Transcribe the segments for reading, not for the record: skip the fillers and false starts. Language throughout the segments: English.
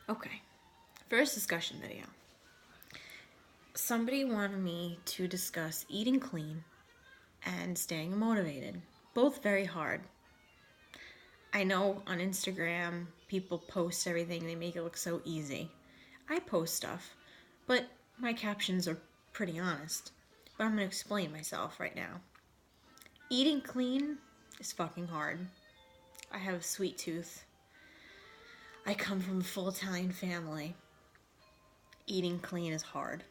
Okay, first discussion video. Somebody wanted me to discuss eating clean and staying motivated. Both very hard. I know on Instagram people post everything, they make it look so easy. I post stuff, but my captions are pretty honest. But I'm gonna explain myself right now. Eating clean is fucking hard. I have a sweet tooth. I come from a full Italian family. Eating clean is hard.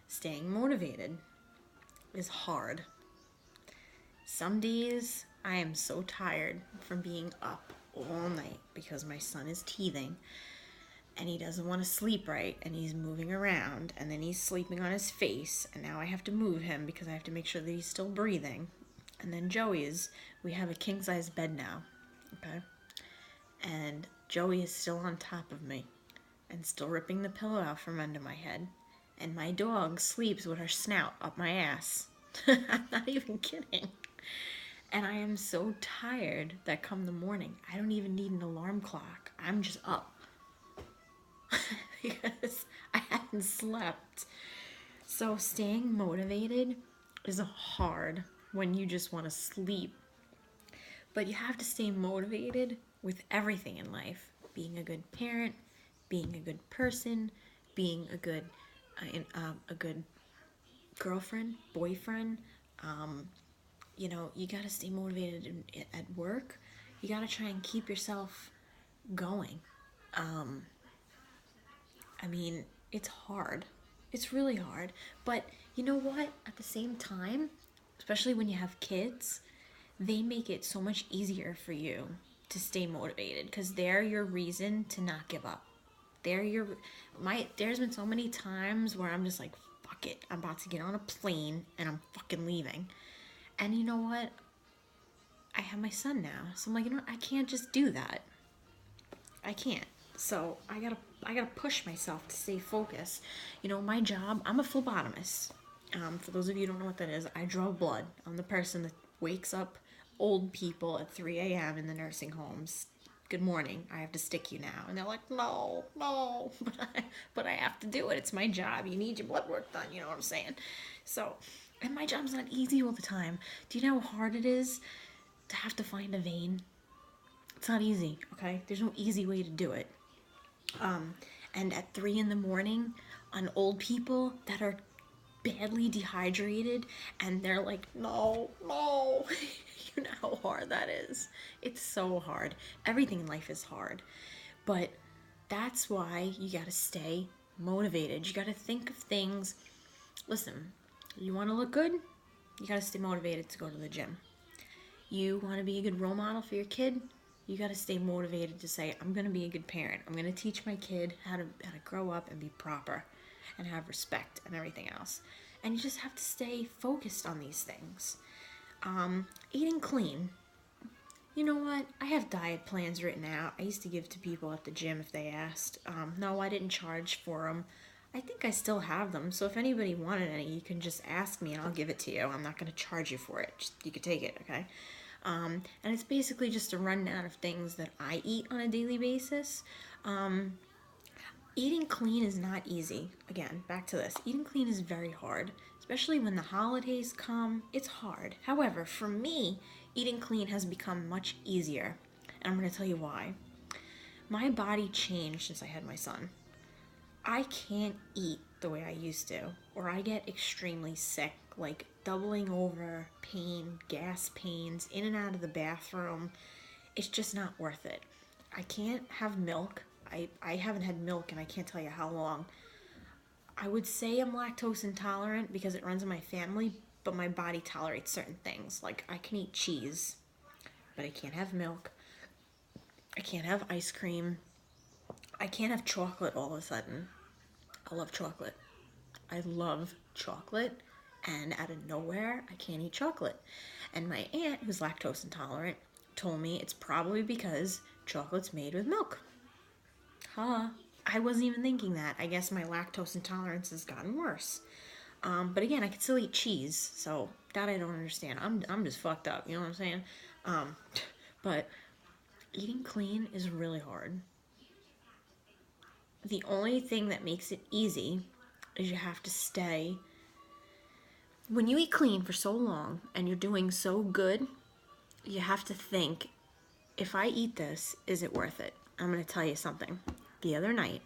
Staying motivated is hard. Some days I am so tired from being up all night because my son is teething and he doesn't want to sleep right and he's moving around and then he's sleeping on his face and now I have to move him because I have to make sure that he's still breathing. And then we have a king size bed now, okay? And Joey is still on top of me and still ripping the pillow out from under my head. And my dog sleeps with her snout up my ass. I'm not even kidding. And I am so tired that come the morning, I don't even need an alarm clock. I'm just up. Because I haven't slept. So staying motivated is hard when you just want to sleep. But you have to stay motivated with everything in life. Being a good parent, being a good person, being a good girlfriend, boyfriend. You gotta stay motivated at work. You gotta try and keep yourself going. I mean, it's hard. It's really hard. But you know what? At the same time, especially when you have kids, they make it so much easier for you to stay motivated because they're your reason to not give up. There's been so many times where I'm just like, fuck it. I'm about to get on a plane and I'm fucking leaving. And you know what? I have my son now. So I'm like, I can't just do that. I can't. So I gotta push myself to stay focused. My job, I'm a phlebotomist. For those of you who don't know what that is, I draw blood. I'm the person that wakes up old people at 3 a.m. in the nursing homes. Good morning, I have to stick you now. And they're like, no, no, but I have to do it. It's my job. You need your blood work done, you know what I'm saying? So, and my job's not easy all the time. Do you know how hard it is to have to find a vein? It's not easy, okay? There's no easy way to do it. And at 3 in the morning on old people that are badly dehydrated and they're like, no, no. You know how hard that is. It's so hard. Everything in life is hard. But that's why you gotta stay motivated. You gotta think of things. Listen, you wanna look good? You gotta stay motivated to go to the gym. You wanna be a good role model for your kid? You got to stay motivated to say, I'm going to be a good parent. I'm going to teach my kid how to grow up and be proper and have respect and everything else. And you just have to stay focused on these things. Eating clean. You know what? I have diet plans written out. I used to give to people at the gym if they asked. No, I didn't charge for them. I think I still have them. So if anybody wanted any, you can just ask me and I'll give it to you. I'm not going to charge you for it. You can take it, okay? And it's basically just a rundown of things that I eat on a daily basis. Eating clean is not easy. Again, back to this. Eating clean is very hard, especially when the holidays come. It's hard. However, for me, eating clean has become much easier. And I'm going to tell you why. My body changed since I had my son. I can't eat the way I used to, or I get extremely sick, like doubling over, pain, gas pains, in and out of the bathroom. It's just not worth it. I can't have milk. I haven't had milk and I can't tell you how long. I would say I'm lactose intolerant because it runs in my family, but my body tolerates certain things. Like I can eat cheese, but I can't have milk. I can't have ice cream. I can't have chocolate all of a sudden. I love chocolate. I love chocolate, and out of nowhere, I can't eat chocolate. And my aunt, who's lactose intolerant, told me it's probably because chocolate's made with milk. Huh. I wasn't even thinking that. I guess my lactose intolerance has gotten worse. But again, I can still eat cheese, so that I don't understand. I'm just fucked up, you know what I'm saying? But eating clean is really hard. The only thing that makes it easy is you have to stay. When you eat clean for so long and you're doing so good, you have to think, if I eat this, is it worth it? I'm going to tell you something. The other night,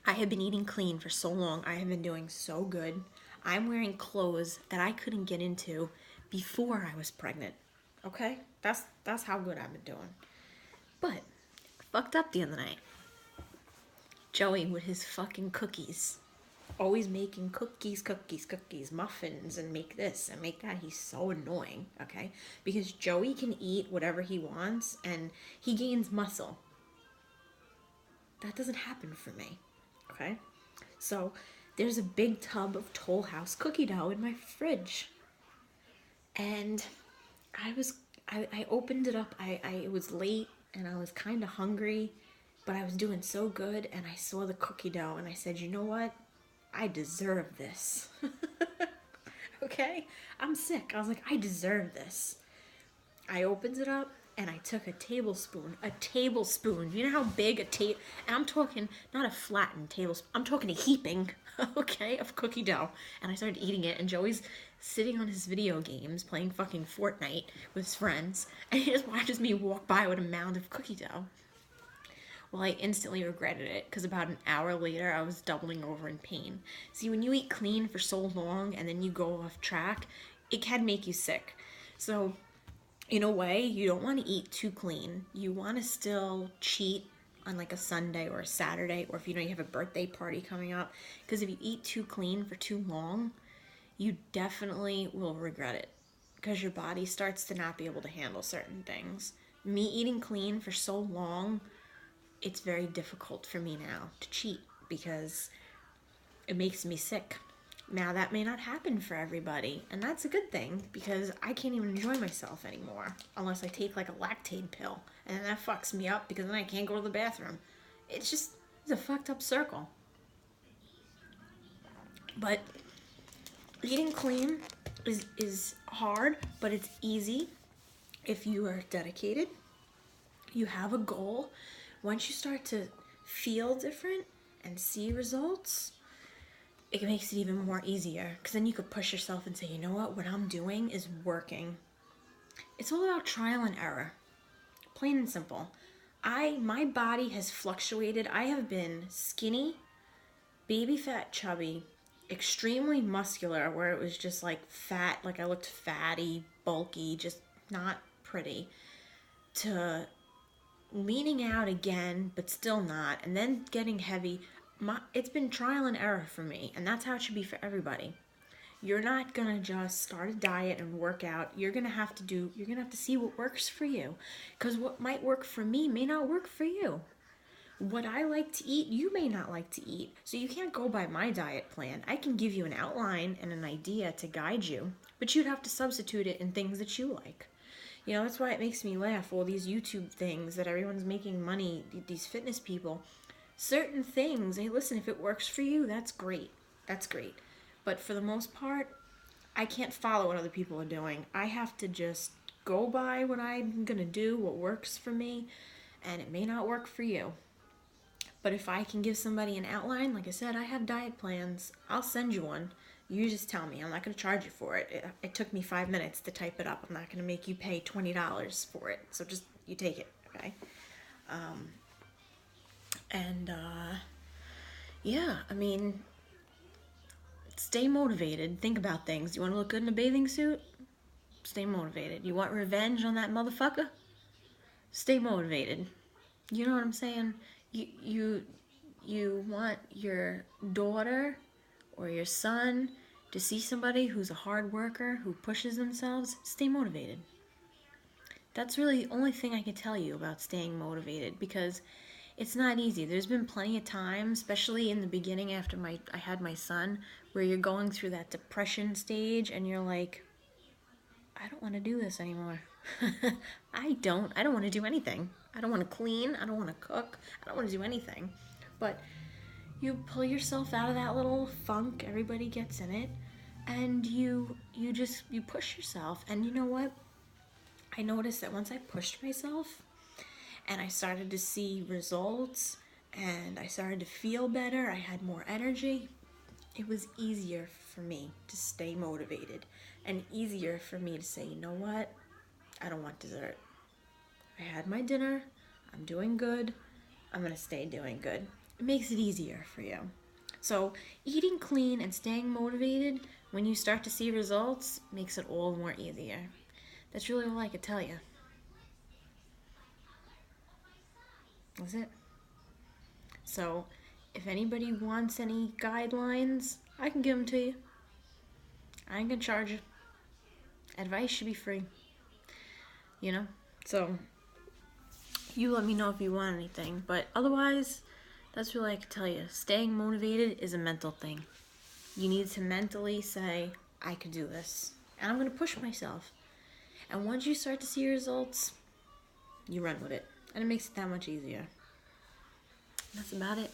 I had been eating clean for so long. I have been doing so good. I'm wearing clothes that I couldn't get into before I was pregnant. Okay? That's how good I've been doing. But fucked up the other night. Joey with his fucking cookies. Always making cookies, muffins, and make this and make that. He's so annoying, okay? Because Joey can eat whatever he wants and he gains muscle. That doesn't happen for me, okay? So there's a big tub of Toll House cookie dough in my fridge. And I opened it up. It was late and I was kind of hungry, but I was doing so good, and I saw the cookie dough and I said, you know what? I deserve this. Okay? I'm sick. I was like, I deserve this. I opened it up and I took a tablespoon. You know how big and I'm talking not a flattened tablespoon. I'm talking a heaping, okay, of cookie dough. And I started eating it, and Joey's sitting on his video games playing fucking Fortnite with his friends, and he just watches me walk by with a mound of cookie dough. Well, I instantly regretted it because about an hour later, I was doubling over in pain. See, when you eat clean for so long and then you go off track, it can make you sick. So, in a way, you don't want to eat too clean. You want to still cheat on like a Sunday or a Saturday, or if you have a birthday party coming up. Because if you eat too clean for too long, you definitely will regret it because your body starts to not be able to handle certain things. Me eating clean for so long, it's very difficult for me now to cheat because it makes me sick. Now that may not happen for everybody, and that's a good thing because I can't even enjoy myself anymore unless I take like a Lactaid pill, and then that fucks me up because then I can't go to the bathroom. It's a fucked up circle. But eating clean is hard, but it's easy if you are dedicated. You have a goal. Once you start to feel different and see results, it makes it even more easier because then you could push yourself and say, you know what I'm doing is working. It's all about trial and error, plain and simple. My body has fluctuated. I have been skinny, baby fat, chubby, extremely muscular, where it was just like fat, like I looked fatty, bulky, just not pretty, to leaning out again, but still not, and then getting heavy. It's been trial and error for me, and that's how it should be for everybody. You're not gonna just start a diet and work out. You're gonna have to see what works for you, because what might work for me may not work for you. What I like to eat, you may not like to eat, so you can't go by my diet plan. I can give you an outline and an idea to guide you, but you'd have to substitute it in things that you like. That's why it makes me laugh, all these YouTube things that everyone's making money, these fitness people. Certain things, hey, listen, if it works for you, that's great. That's great. But for the most part, I can't follow what other people are doing. I have to just go by what I'm going to do, what works for me, and it may not work for you. But if I can give somebody an outline, like I said, I have diet plans. I'll send you one. You just tell me. I'm not going to charge you for it. It took me 5 minutes to type it up. I'm not going to make you pay $20 for it. So just, you take it, okay? Yeah, I mean, stay motivated. Think about things. You want to look good in a bathing suit? Stay motivated. You want revenge on that motherfucker? Stay motivated. You know what I'm saying? You want your daughter or your son to see somebody who's a hard worker, who pushes themselves. Stay motivated. That's really the only thing I can tell you about staying motivated, because it's not easy. There's been plenty of times, especially in the beginning after I had my son, where you're going through that depression stage and you're like, I don't want to do this anymore. I don't want to do anything. I don't want to clean. I don't want to cook. I don't want to do anything. But you pull yourself out of that little funk. Everybody gets in it. And you push yourself. And you know what? I noticed that once I pushed myself and I started to see results, and I started to feel better. I had more energy. It was easier for me to stay motivated and easier for me to say, you know what? I don't want dessert. I had my dinner. I'm doing good. I'm going to stay doing good. It makes it easier for you. So, eating clean and staying motivated when you start to see results makes it all more easier. That's really all I could tell you. That's it. So, if anybody wants any guidelines, I can give them to you. I ain't gonna charge you. Advice should be free. You know? So, you let me know if you want anything. But otherwise, that's really I can tell you. Staying motivated is a mental thing. You need to mentally say, I could do this. And I'm gonna push myself. And once you start to see results, you run with it. And it makes it that much easier. That's about it.